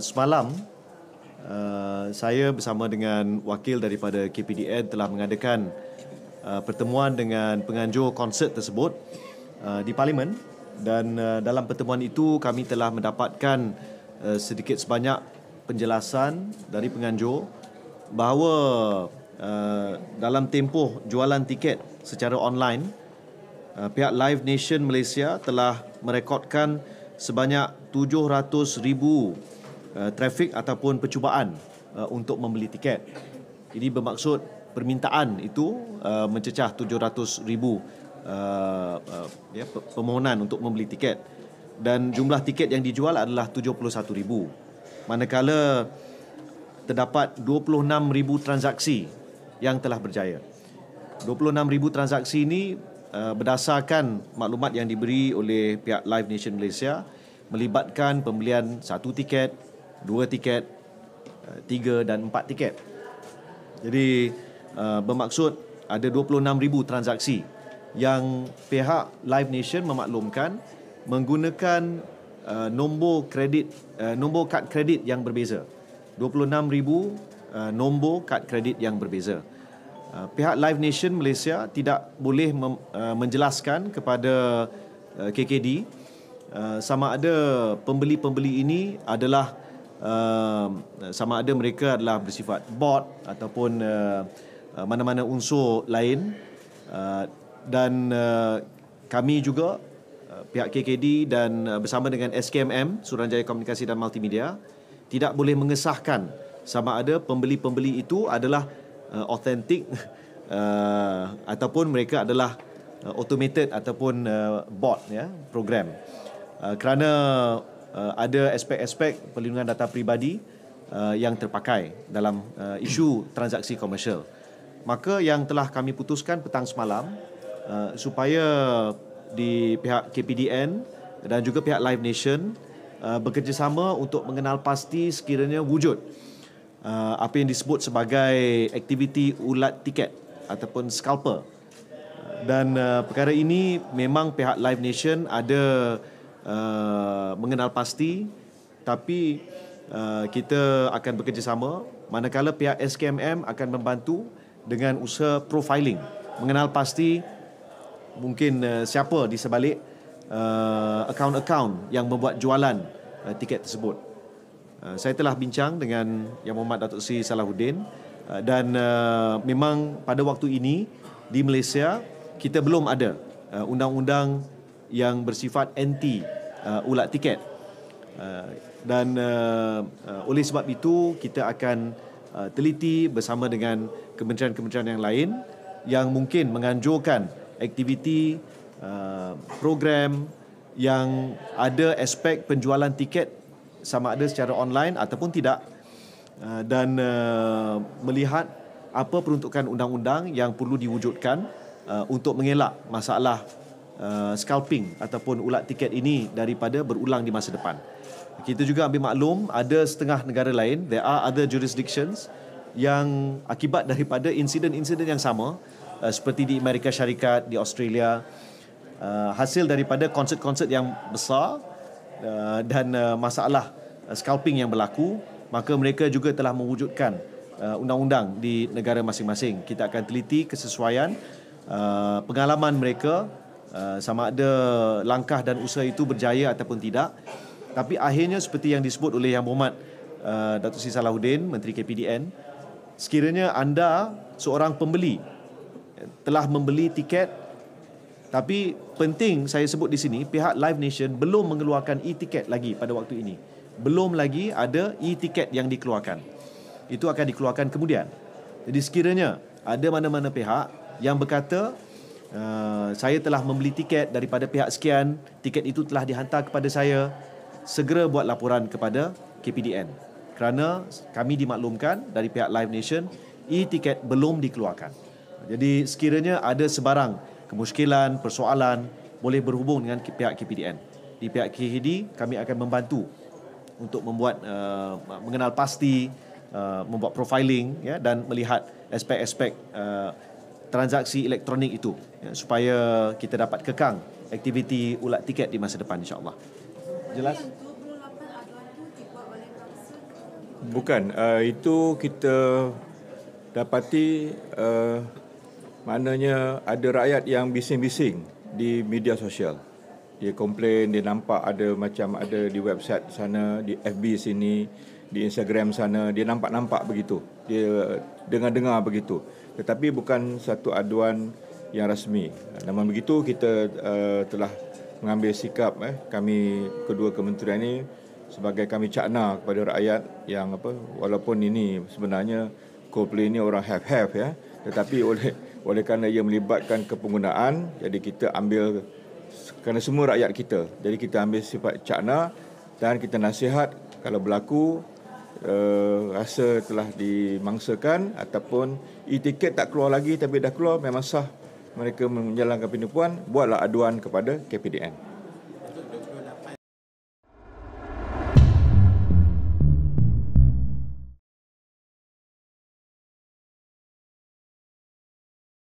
Semalam saya bersama dengan wakil daripada KPDN telah mengadakan pertemuan dengan penganjur konsert tersebut di Parlimen, dan dalam pertemuan itu kami telah mendapatkan sedikit sebanyak penjelasan dari penganjur bahawa dalam tempoh jualan tiket secara online, pihak Live Nation Malaysia telah merekodkan sebanyak 700,000 trafik ataupun percubaan untuk membeli tiket. Ini bermaksud permintaan itu mencecah 700,000 permohonan untuk membeli tiket, dan jumlah tiket yang dijual adalah 71,000. Manakala terdapat 26,000 transaksi yang telah berjaya. 26,000 transaksi ini berdasarkan maklumat yang diberi oleh pihak Live Nation Malaysia, melibatkan pembelian 1 tiket, 2 tiket, 3 dan 4 tiket. Jadi bermaksud ada 26,000 transaksi yang pihak Live Nation memaklumkan menggunakan nombor kad kredit yang berbeza. 26,000 nombor kad kredit yang berbeza. Pihak Live Nation Malaysia tidak boleh menjelaskan kepada KKD sama ada pembeli-pembeli ini adalah sama ada mereka adalah bersifat bot ataupun mana-mana unsur lain, dan kami juga pihak KKD dan bersama dengan SKMM, Suruhanjaya Komunikasi dan Multimedia, tidak boleh mengesahkan sama ada pembeli-pembeli itu adalah authentic ataupun mereka adalah automated ataupun bot, ya, program, kerana ada aspek-aspek perlindungan data peribadi yang terpakai dalam isu transaksi komersial. Maka yang telah kami putuskan petang semalam, supaya di pihak KPDN dan juga pihak Live Nation bekerjasama untuk mengenal pasti sekiranya wujud apa yang disebut sebagai aktiviti ulat tiket ataupun scalper. Dan perkara ini memang pihak Live Nation ada mengenal pasti, tapi kita akan bekerjasama, manakala pihak SKMM akan membantu dengan usaha profiling, mengenal pasti mungkin siapa di sebalik akaun-akaun yang membuat jualan tiket tersebut. Saya telah bincang dengan Yang Berhormat Datuk Seri Salahuddin, dan memang pada waktu ini di Malaysia kita belum ada undang-undang yang bersifat anti ulat tiket, dan oleh sebab itu kita akan teliti bersama dengan kementerian-kementerian yang lain yang mungkin menganjurkan aktiviti program yang ada aspek penjualan tiket sama ada secara online ataupun tidak, dan melihat apa peruntukan undang-undang yang perlu diwujudkan untuk mengelak masalah scalping ataupun ulat tiket ini daripada berulang di masa depan. Kita juga ambil maklum ada setengah negara lain, there are other jurisdictions yang akibat daripada insiden-insiden yang sama, seperti di Amerika Syarikat, di Australia, hasil daripada konsert-konsert yang besar dan masalah scalping yang berlaku, maka mereka juga telah mewujudkan undang-undang di negara masing-masing. Kita akan teliti kesesuaian pengalaman mereka, sama ada langkah dan usaha itu berjaya ataupun tidak. Tapi akhirnya seperti yang disebut oleh Yang Berhormat Datuk Seri Salahuddin, Menteri KPDN, sekiranya anda seorang pembeli telah membeli tiket, tapi penting saya sebut di sini, pihak Live Nation belum mengeluarkan e-tiket lagi pada waktu ini. Belum lagi ada e-tiket yang dikeluarkan. Itu akan dikeluarkan kemudian. Jadi sekiranya ada mana-mana pihak yang berkata saya telah membeli tiket daripada pihak sekian, tiket itu telah dihantar kepada saya, segera buat laporan kepada KPDN. Kerana kami dimaklumkan dari pihak Live Nation, e-tiket belum dikeluarkan. Jadi sekiranya ada sebarang kemusykilan, persoalan, boleh berhubung dengan pihak KPDN. Di pihak KKD kami akan membantu untuk membuat mengenal pasti, membuat profiling, ya, dan melihat aspek-aspek transaksi elektronik itu, ya, supaya kita dapat kekang aktiviti ulat tiket di masa depan, insya-Allah. Jelas? Yang 28 aduan itu dibuat oleh Bukan, itu kita dapati maknanya ada rakyat yang bising-bising di media sosial. Dia komplain, dia nampak ada macam ada di website sana, di FB sini, di Instagram sana, dia nampak-nampak begitu. Dia dengar-dengar begitu. Tetapi bukan satu aduan yang rasmi. Namun begitu kita telah mengambil sikap kami kedua kementerian ini sebagai kami cakna kepada rakyat yang walaupun ini sebenarnya Coldplay ini orang have ya, tetapi oleh kerana ia melibatkan kepenggunaan, jadi kita ambil kerana semua rakyat kita, jadi kita ambil sifat cakna dan kita nasihat kalau berlaku rasa telah dimangsakan ataupun e-tiket tak keluar lagi tapi dah keluar memang sah mereka menjalankan penipuan, buatlah aduan kepada KPDN.